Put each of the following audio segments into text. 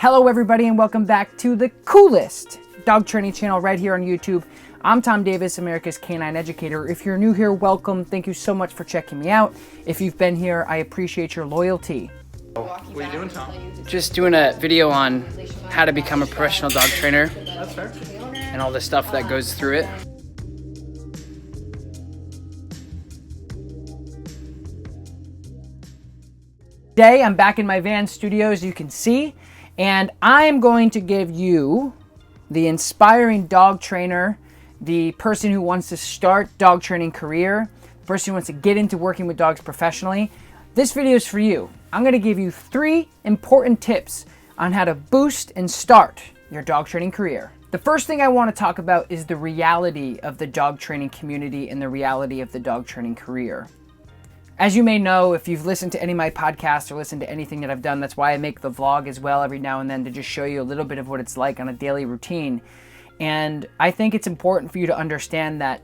Hello everybody and welcome back to the coolest dog training channel right here on YouTube. I'm Tom Davis, America's Canine Educator. If you're new here, welcome. Thank you so much for checking me out. If you've been here, I appreciate your loyalty. What are you doing, Tom? Just doing a video on how to become a professional dog trainer. That's fair. And all the stuff that goes through it. Today, I'm back in my van studio, as you can see, and I'm going to give you the inspiring dog trainer, the person who wants to start dog training career, the person who wants to get into working with dogs professionally. This video is for you. I'm going to give you 3 important tips on how to boost and start your dog training career. The first thing I want to talk about is the reality of the dog training community and the reality of the dog training career. As you may know, if you've listened to any of my podcasts or listened to anything that I've done, that's why I make the vlog as well every now and then, to just show you a little bit of what it's like on a daily routine. And I think it's important for you to understand that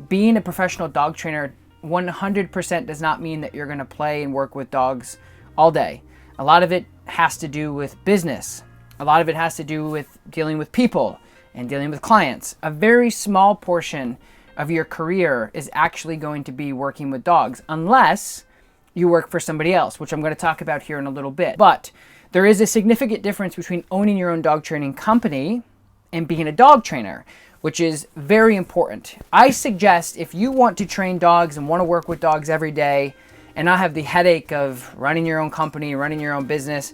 being a professional dog trainer 100% does not mean that you're going to play and work with dogs all day. A lot of it has to do with business. A lot of it has to do with dealing with people and dealing with clients. A very small portion of your career is actually going to be working with dogs, unless you work for somebody else, which I'm going to talk about here in a little bit. But there is a significant difference between owning your own dog training company and being a dog trainer, which is very important. I suggest, if you want to train dogs and want to work with dogs every day and not have the headache of running your own company, running your own business,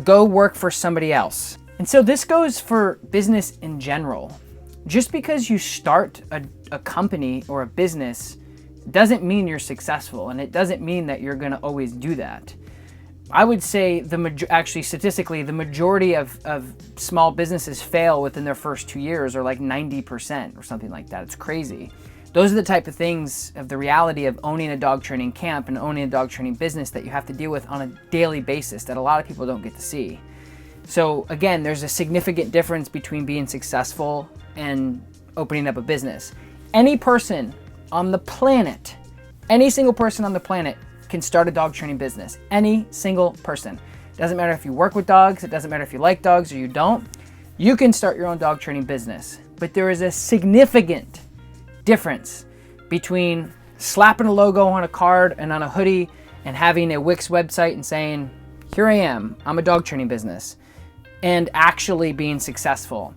go work for somebody else. And so this goes for business in general. Just because you start a company or a business doesn't mean you're successful, and it doesn't mean that you're going to always do that. I would say actually statistically, the majority of small businesses fail within their first 2 years, or like 90% or something like that. It's crazy. Those are the type of things of the reality of owning a dog training camp and owning a dog training business that you have to deal with on a daily basis that a lot of people don't get to see. So again, there's a significant difference between being successful and opening up a business. Any person on the planet, any single person on the planet can start a dog training business. Any single person. Doesn't matter if you work with dogs, it doesn't matter if you like dogs or you don't. You can start your own dog training business. But there is a significant difference between slapping a logo on a card and on a hoodie and having a Wix website and saying, here I am, I'm a dog training business, and actually being successful.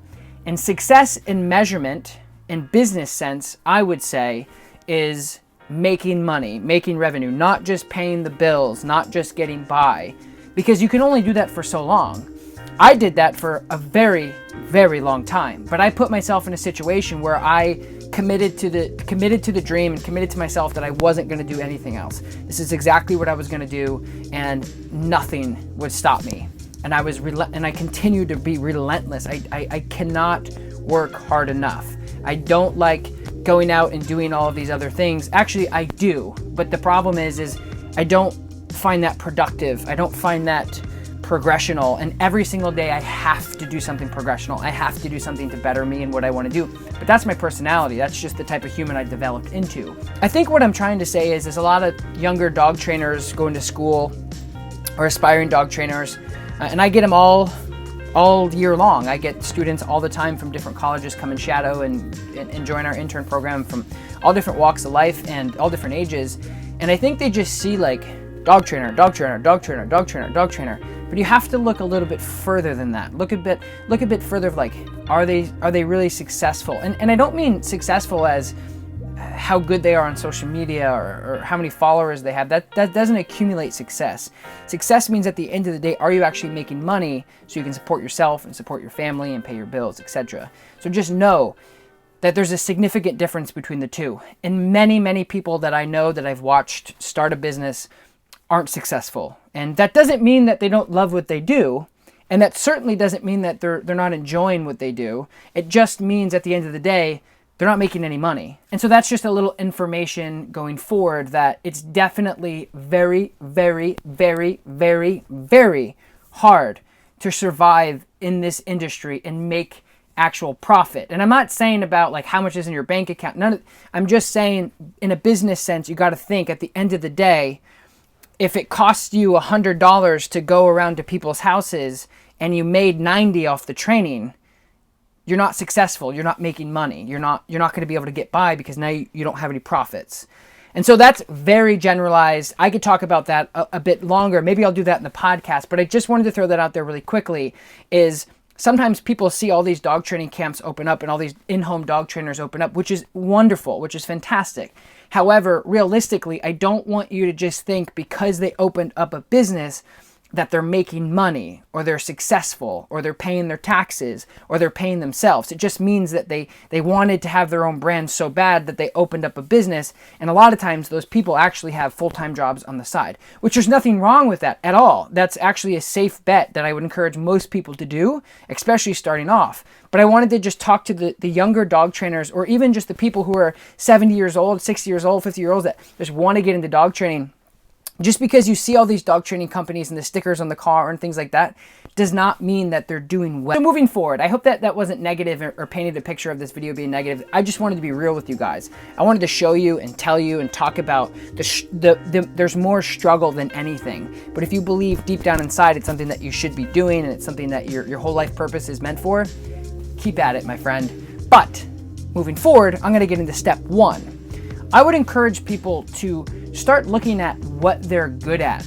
And success in measurement, in business sense, I would say, is making money, making revenue, not just paying the bills, not just getting by, because you can only do that for so long. I did that for a very, very long time, but I put myself in a situation where I committed to the dream and committed to myself that I wasn't going to do anything else. This is exactly what I was going to do, and nothing would stop me. And I continued to be relentless. I cannot work hard enough. I don't like going out and doing all of these other things. Actually, I do. But the problem is I don't find that productive. I don't find that progressional. And every single day I have to do something progressional. I have to do something to better me and what I want to do. But that's my personality. That's just the type of human I developed into. I think what I'm trying to say is there's a lot of younger dog trainers going to school, or aspiring dog trainers, and I get them all year long. I get students all the time from different colleges come and shadow and join our intern program from all different walks of life and all different ages. And I think they just see like dog trainer, dog trainer, dog trainer, dog trainer, dog trainer. But you have to look a little bit further than that. Look a bit further of like, are they really successful? And I don't mean successful as how good they are on social media or how many followers they have. That doesn't accumulate success. Success means at the end of the day, are you actually making money so you can support yourself and support your family and pay your bills, etc. So just know that there's a significant difference between the two. And many, many people that I know that I've watched start a business aren't successful. And that doesn't mean that they don't love what they do. And that certainly doesn't mean that they're not enjoying what they do. It just means at the end of the day, they're not making any money. And so that's just a little information going forward, that it's definitely very, very, very, very, very hard to survive in this industry and make actual profit. And I'm not saying about like how much is in your bank account. I'm just saying in a business sense, you got to think at the end of the day, if it costs you $100 to go around to people's houses and you made 90 off the training, you're not successful. You're not making money. You're not going to be able to get by because now you don't have any profits. And so that's very generalized. I could talk about that a bit longer. Maybe I'll do that in the podcast, but I just wanted to throw that out there really quickly. Is sometimes people see all these dog training camps open up and all these in-home dog trainers open up, which is wonderful, which is fantastic. However, realistically, I don't want you to just think because they opened up a business that they're making money or they're successful or they're paying their taxes or they're paying themselves. It just means that they wanted to have their own brand so bad that they opened up a business. And a lot of times those people actually have full-time jobs on the side, which there's nothing wrong with that at all. That's actually a safe bet that I would encourage most people to do, especially starting off. But I wanted to just talk to the younger dog trainers, or even just the people who are 70 years old, 60 years old, 50 years old that just want to get into dog training. Just because you see all these dog training companies and the stickers on the car and things like that does not mean that they're doing well. So moving forward, I hope that wasn't negative or painted a picture of this video being negative. I just wanted to be real with you guys. I wanted to show you and tell you and talk about there's more struggle than anything. But if you believe deep down inside it's something that you should be doing and it's something that your whole life purpose is meant for, keep at it, my friend. But moving forward, I'm going to get into step 1. I would encourage people to start looking at what they're good at.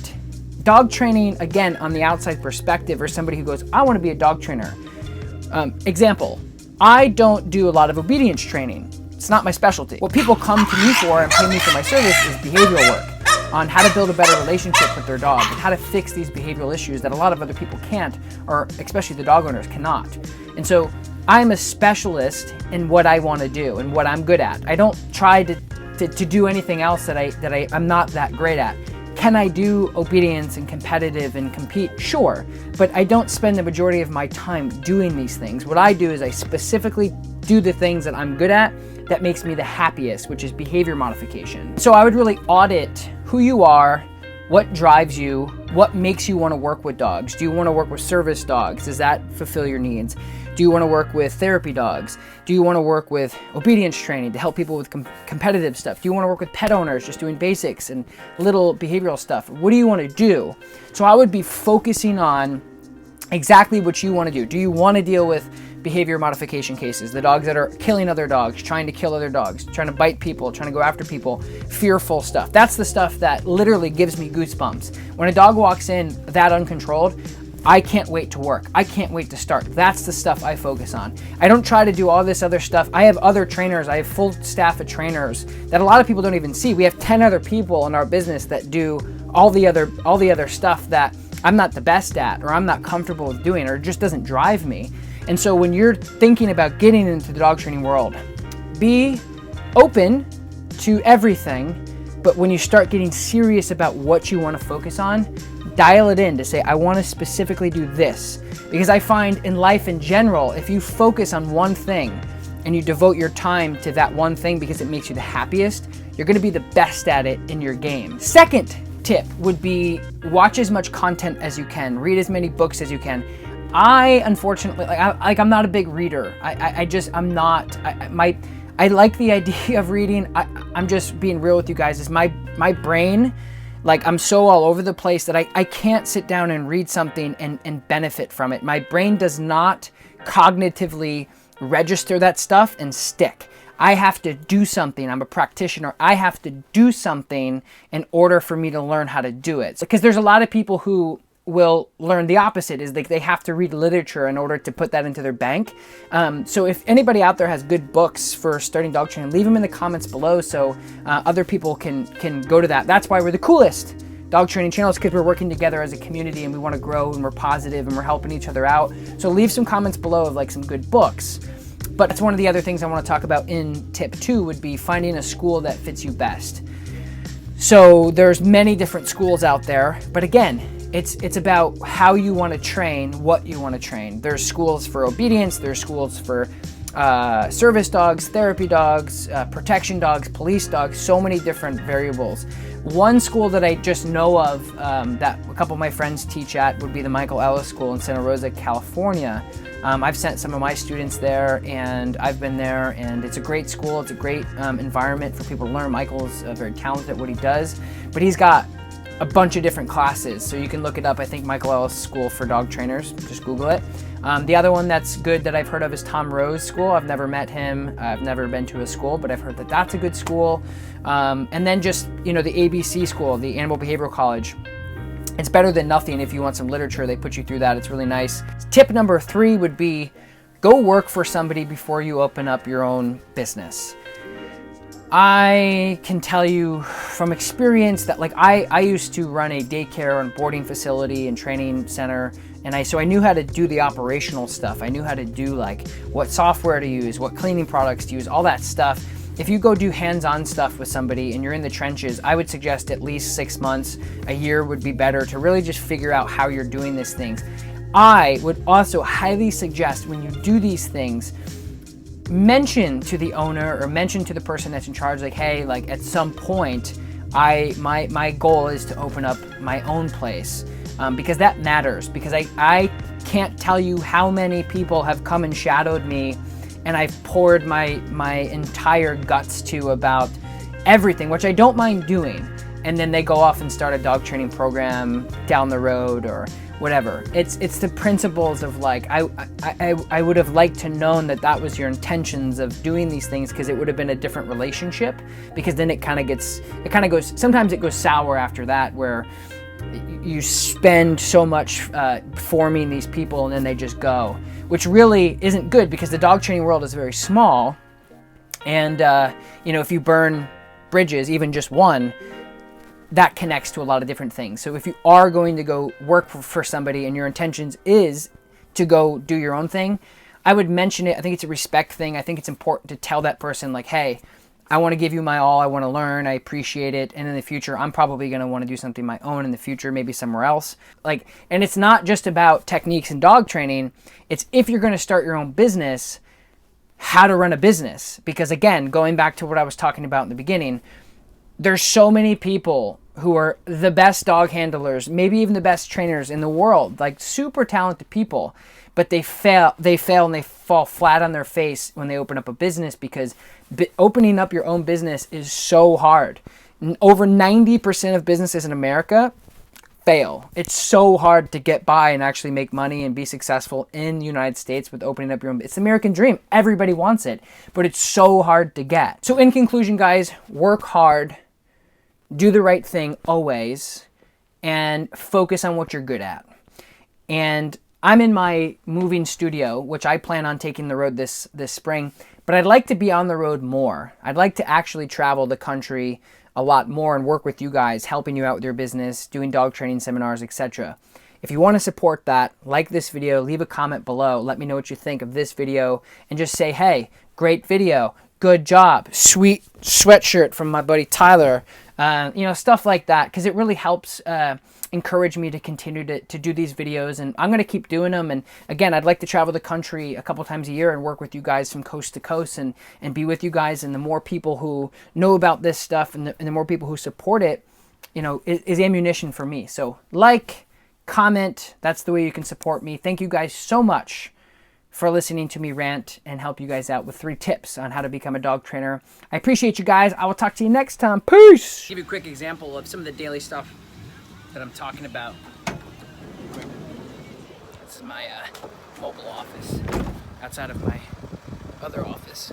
Dog training, again, on the outside perspective, or somebody who goes, I want to be a dog trainer. Example, I don't do a lot of obedience training. It's not my specialty. What people come to me for and pay me for my service is behavioral work on how to build a better relationship with their dog and how to fix these behavioral issues that a lot of other people can't, or especially the dog owners cannot. And so I'm a specialist in what I want to do and what I'm good at. I don't try to do anything else that I'm not that great at. Can I do obedience and competitive and compete? Sure, but I don't spend the majority of my time doing these things. What I do is I specifically do the things that I'm good at that makes me the happiest, which is behavior modification. So I would really audit who you are, what drives you, what makes you want to work with dogs. Do you want to work with service dogs? Does that fulfill your needs? Do you want to work with therapy dogs? Do you want to work with obedience training to help people with competitive stuff? Do you want to work with pet owners just doing basics and little behavioral stuff? What do you want to do? So I would be focusing on exactly what you want to do. Do you want to deal with behavior modification cases, the dogs that are killing other dogs, trying to kill other dogs, trying to bite people, trying to go after people, fearful stuff? That's the stuff that literally gives me goosebumps. When a dog walks in that uncontrolled, I can't wait to work. I can't wait to start. That's the stuff I focus on. I don't try to do all this other stuff. I have other trainers. I have full staff of trainers that a lot of people don't even see. We have 10 other people in our business that do all the other stuff that I'm not the best at, or I'm not comfortable with doing, or it just doesn't drive me. And so when you're thinking about getting into the dog training world, be open to everything, but when you start getting serious about what you want to focus on, dial it in to say, I want to specifically do this. Because I find in life in general, if you focus on one thing and you devote your time to that one thing because it makes you the happiest, you're going to be the best at it in your game. Second tip would be watch as much content as you can, read as many books as you can. I unfortunately, I'm not a big reader. I'm not. I like the idea of reading. I'm just being real with you guys. Is my brain, like, I'm so all over the place that I can't sit down and read something and benefit from it. My brain does not cognitively register that stuff and stick. I have to do something. I'm a practitioner. I have to do something in order for me to learn how to do it. Because there's a lot of people who will learn the opposite, is they have to read literature in order to put that into their bank. So if anybody out there has good books for starting dog training, leave them in the comments below so other people can go to that. That's why we're the coolest dog training channels, because we're working together as a community and we want to grow and we're positive and we're helping each other out. So leave some comments below of like some good books. But that's one of the other things I want to talk about in tip 2 would be finding a school that fits you best. So there's many different schools out there, but again, it's about how you want to train, what you want to train. There's schools for obedience, there's schools for service dogs, therapy dogs, protection dogs, police dogs, so many different variables. One school that I just know of that a couple of my friends teach at would be the Michael Ellis School in Santa Rosa, California. I've sent some of my students there and I've been there, and it's a great school. It's a great environment for people to learn. Michael's very talented at what he does, but he's got a bunch of different classes. So you can look it up. I think Michael Ellis School for Dog Trainers. Just Google it. The other one that's good that I've heard of is Tom Rose School. I've never met him. I've never been to a school, but I've heard that that's a good school. And then just, the ABC school, the Animal Behavioral College. It's better than nothing. If you want some literature, they put you through that. It's really nice. Tip number 3 would be go work for somebody before you open up your own business. I can tell you from experience that I used to run a daycare and boarding facility and training center, and so I knew how to do the operational stuff. I knew how to do what software to use, what cleaning products to use, all that stuff. If you go do hands-on stuff with somebody and you're in the trenches, I would suggest at least 6 months, a year would be better to really just figure out how you're doing these things. I would also highly suggest when you do these things, mention to the owner or mention to the person that's in charge, hey, at some point, my goal is to open up my own place, because that matters. Because I can't tell you how many people have come and shadowed me, and I've poured my entire guts to about everything, which I don't mind doing, and then they go off and start a dog training program down the road or whatever. It's the principles of I would have liked to known that was your intentions of doing these things, because it would have been a different relationship, because then it kind of goes, sometimes it goes sour after that, where you spend so much forming these people and then they just go, which really isn't good, because the dog training world is very small, and if you burn bridges, even just one, that connects to a lot of different things. So if you are going to go work for somebody and your intentions is to go do your own thing, I would mention it. I think it's a respect thing. I think it's important to tell that person, hey, I want to give you my all. I want to learn. I appreciate it. And in the future, I'm probably going to want to do something my own in the future, maybe somewhere else. And it's not just about techniques and dog training. It's if you're going to start your own business, how to run a business. Because again, going back to what I was talking about in the beginning, there's so many people who are the best dog handlers, maybe even the best trainers in the world, super talented people, but they fail and they fall flat on their face when they open up a business, because opening up your own business is so hard. Over 90% of businesses in America fail. It's so hard to get by and actually make money and be successful in the United States with opening up your own. It's the American dream. Everybody wants it, but it's so hard to get. So in conclusion, guys, work hard. Do the right thing always, and focus on what you're good at. And I'm in my moving studio, which I plan on taking the road this spring, but I'd like to be on the road more. I'd like to actually travel the country a lot more and work with you guys, helping you out with your business, doing dog training seminars, etc. If you want to support that, like this video, leave a comment below. Let me know what you think of this video, and just say, hey, great video, good job, sweet sweatshirt from my buddy Tyler. Stuff like that, because it really helps encourage me to continue to do these videos, and I'm going to keep doing them. And again, I'd like to travel the country a couple times a year and work with you guys from coast to coast and be with you guys. And the more people who know about this stuff and the more people who support it, is ammunition for me. So comment, that's the way you can support me. Thank you guys so much for listening to me rant and help you guys out with 3 tips on how to become a dog trainer. I appreciate you guys. I will talk to you next time. Peace! Give you a quick example of some of the daily stuff that I'm talking about. This is my mobile office outside of my other office.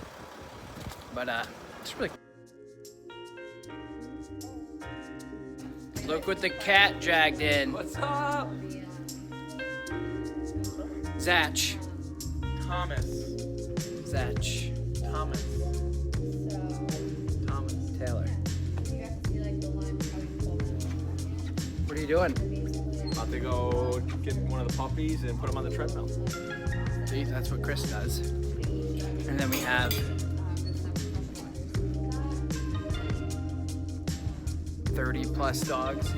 But it's really look what the cat dragged in. What's up? Zach. Thomas. Zach. Thomas. Taylor. What are you doing? About to go get one of the puppies and put them on the treadmill. See, that's what Chris does. And then we have 30+ dogs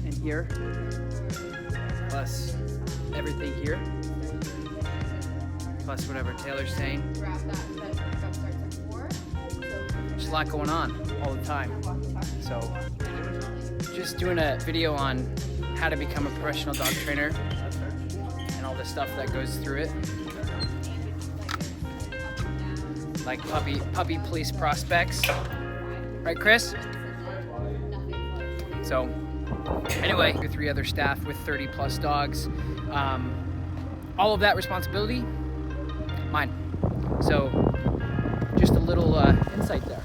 in here, plus everything here, plus whatever Taylor's saying. There's a lot going on all the time. So, just doing a video on how to become a professional dog trainer and all the stuff that goes through it. Like puppy police prospects. Right, Chris? So anyway, 3 other staff with 30 plus dogs. All of that responsibility, mine. So just a little insight there.